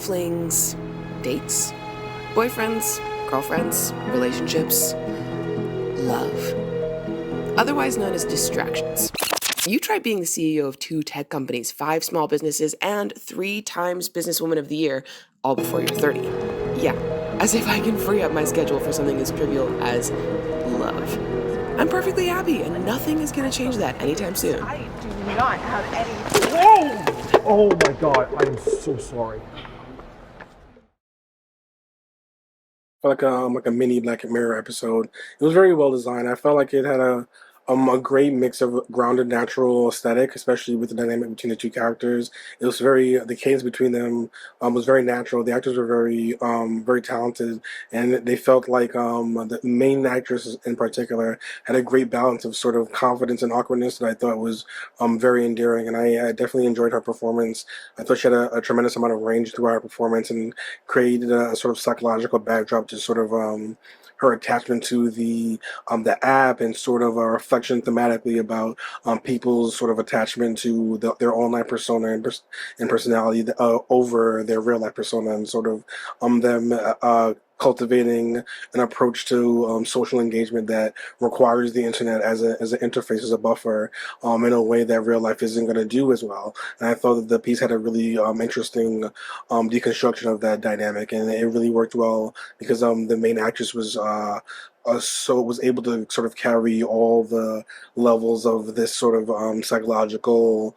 flings, dates, boyfriends, girlfriends, relationships, love. Otherwise known as distractions. You try being the CEO of 2 tech companies, 5 small businesses, and 3 times Businesswoman of the Year, all before you're 30. Yeah, as if I can free up my schedule for something as trivial as love. I'm perfectly happy, and nothing is going to change that anytime soon. I do not have any. Whoa! Oh my god, I'm so sorry. Like a mini Black Mirror episode. It was very well designed. I felt like it had a great mix of grounded natural aesthetic, especially with the dynamic between the two characters. It was very the cadence between them was very natural. The actors were very talented, and they felt like the main actress in particular had a great balance of sort of confidence and awkwardness that I thought was very endearing, and I definitely enjoyed her performance. I thought she had a tremendous amount of range throughout her performance and created a sort of psychological backdrop to sort of her attachment to the app and sort of a reflection thematically about people's sort of attachment to their online persona and personality over their real life persona and sort of them cultivating an approach to social engagement that requires the internet as an interface, as a buffer, in a way that real life isn't going to do as well. And I thought that the piece had a really interesting deconstruction of that dynamic, and it really worked well because the main actress was able to sort of carry all the levels of this sort of psychological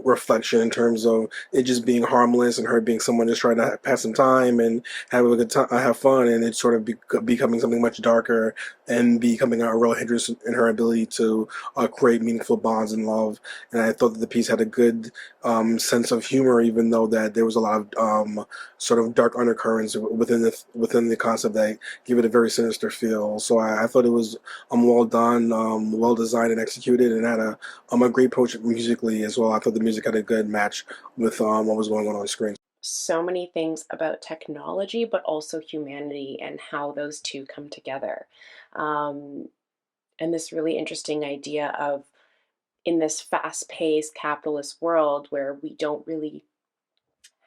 reflection in terms of it just being harmless and her being someone just trying to pass some time and have a good time, have fun, and it's sort of becoming something much darker and becoming a real hindrance in her ability to create meaningful bonds and love. And I thought that the piece had a good sense of humor, even though that there was a lot of sort of dark undercurrents within the concept that give it a very sinister feel. So I thought it was well done, well designed and executed, and had a great approach musically as well. I thought the music had a good match with what was going on screen. So many things about technology, but also humanity and how those two come together. Um, and this really interesting idea of in this fast paced capitalist world where we don't really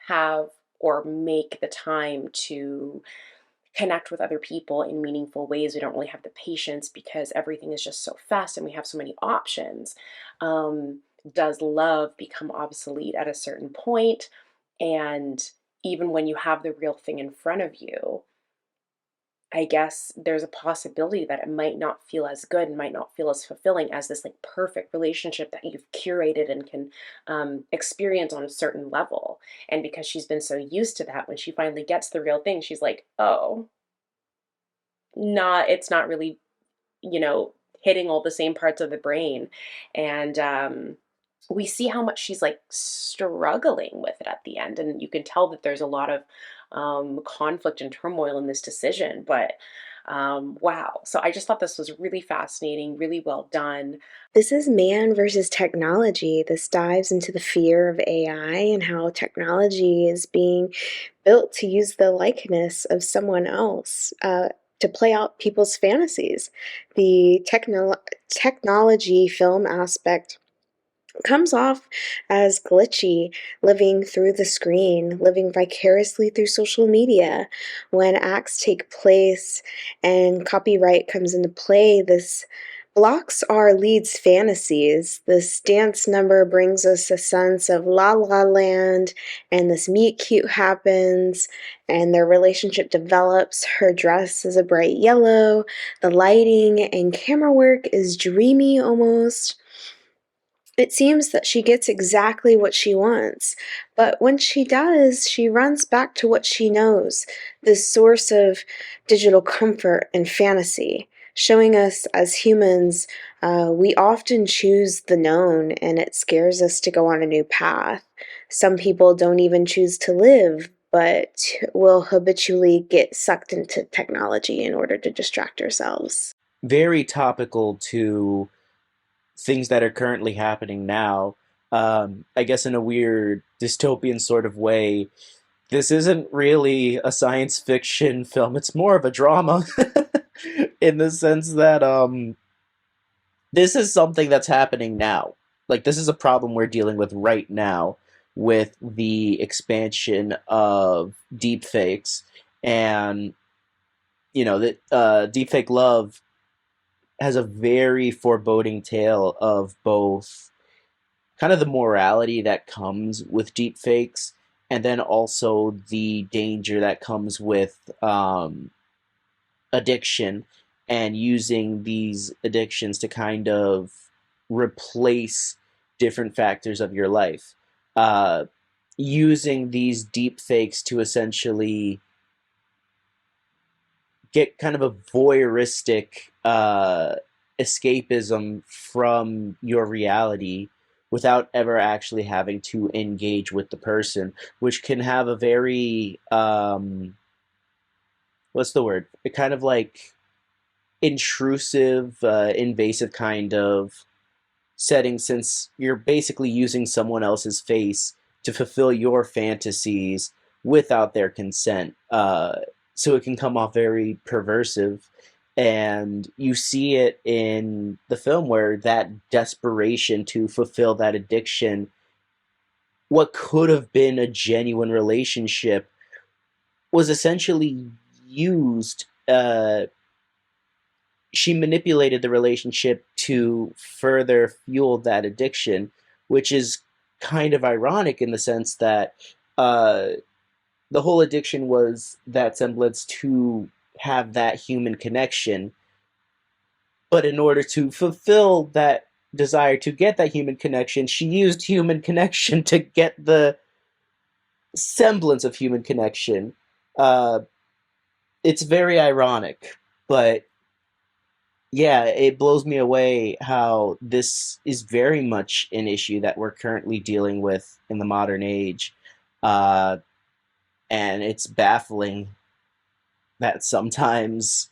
have or make the time to connect with other people in meaningful ways. We don't really have the patience because everything is just so fast and we have so many options. Um, does love become obsolete at a certain point? And even when you have the real thing in front of you, I guess there's a possibility that it might not feel as good and might not feel as fulfilling as this like perfect relationship that you've curated and can experience on a certain level. And because she's been so used to that, when she finally gets the real thing, she's like, oh, it's not really, hitting all the same parts of the brain. And we see how much she's like struggling with it at the end. And you can tell that there's a lot of conflict and turmoil in this decision. But wow. So I just thought this was really fascinating, really well done. This is Man versus Technology. This dives into the fear of AI and how technology is being built to use the likeness of someone else to play out people's fantasies. The technology film aspect comes off as glitchy, living through the screen, living vicariously through social media. When acts take place and copyright comes into play, this blocks our lead's fantasies. This dance number brings us a sense of La La Land, and this meet cute happens, and their relationship develops. Her dress is a bright yellow, the lighting and camera work is dreamy almost. It seems that she gets exactly what she wants, but when she does, she runs back to what she knows, this source of digital comfort and fantasy, showing us as humans, we often choose the known and it scares us to go on a new path. Some people don't even choose to live, but will habitually get sucked into technology in order to distract ourselves. Very topical to things that are currently happening now. I guess in a weird dystopian sort of way, this isn't really a science fiction film. It's more of a drama in the sense that this is something that's happening now. Like, this is a problem we're dealing with right now. with the expansion of deepfakes. And that deepfake love has a very foreboding tale of both kind of the morality that comes with deepfakes, and then also the danger that comes with addiction, and using these addictions to kind of replace different factors of your life. Uh, Using these deepfakes to essentially get kind of a voyeuristic escapism from your reality without ever actually having to engage with the person, which can have a very what's the word? It kind of like intrusive, invasive kind of setting, since you're basically using someone else's face to fulfill your fantasies without their consent. So it can come off very perversive. And you see it in the film where that desperation to fulfill that addiction, what could have been a genuine relationship, was essentially used. She manipulated the relationship to further fuel that addiction, which is kind of ironic in the sense that uh, the whole addiction was that semblance to have that human connection. But in order to fulfill that desire to get that human connection, she used human connection to get the semblance of human connection. Uh, it's very ironic, but yeah, it blows me away how this is very much an issue that we're currently dealing with in the modern age. Uh, and it's baffling that sometimes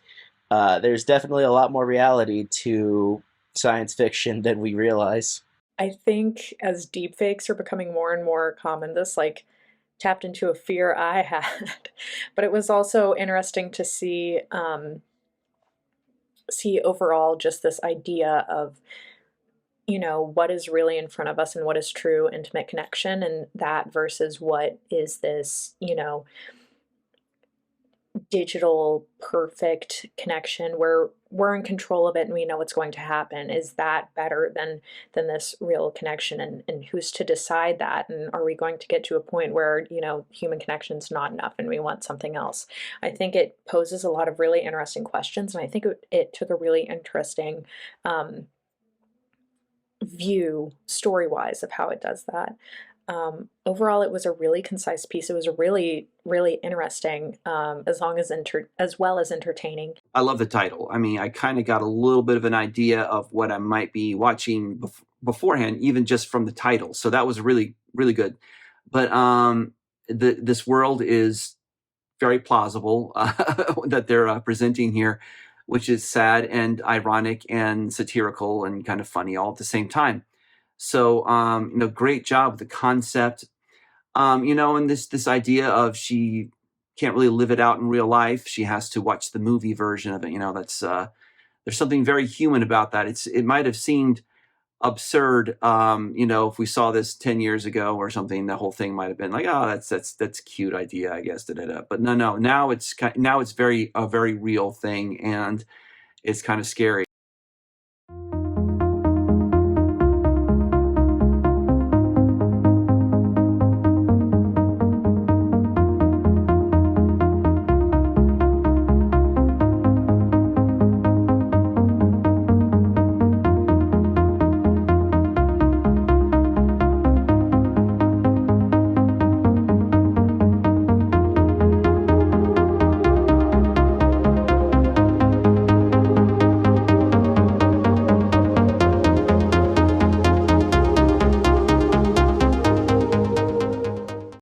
there's definitely a lot more reality to science fiction than we realize. I think as deepfakes are becoming more and more common, this like tapped into a fear I had. But it was also interesting to see overall just this idea of what is really in front of us and what is true intimate connection, and that versus what is this digital perfect connection where we're in control of it and we know what's going to happen. Is that better than this real connection? And who's to decide that? And are we going to get to a point where human connection's not enough and we want something else? I think it poses a lot of really interesting questions, and I think it took a really interesting view story-wise of how it does that. Overall, it was a really concise piece. It was really, really interesting, as well as entertaining. I love the title. I mean, I kind of got a little bit of an idea of what I might be watching beforehand, even just from the title. So that was really, really good. But this world is very plausible that they're presenting here, which is sad and ironic and satirical and kind of funny all at the same time. So, great job with the concept. And this idea of she can't really live it out in real life. She has to watch the movie version of it. That's there's something very human about that. It might have seemed absurd, if we saw this 10 years ago or something, the whole thing might have been like, oh, that's a cute idea, I guess. But no, now it's a very real thing, and it's kind of scary.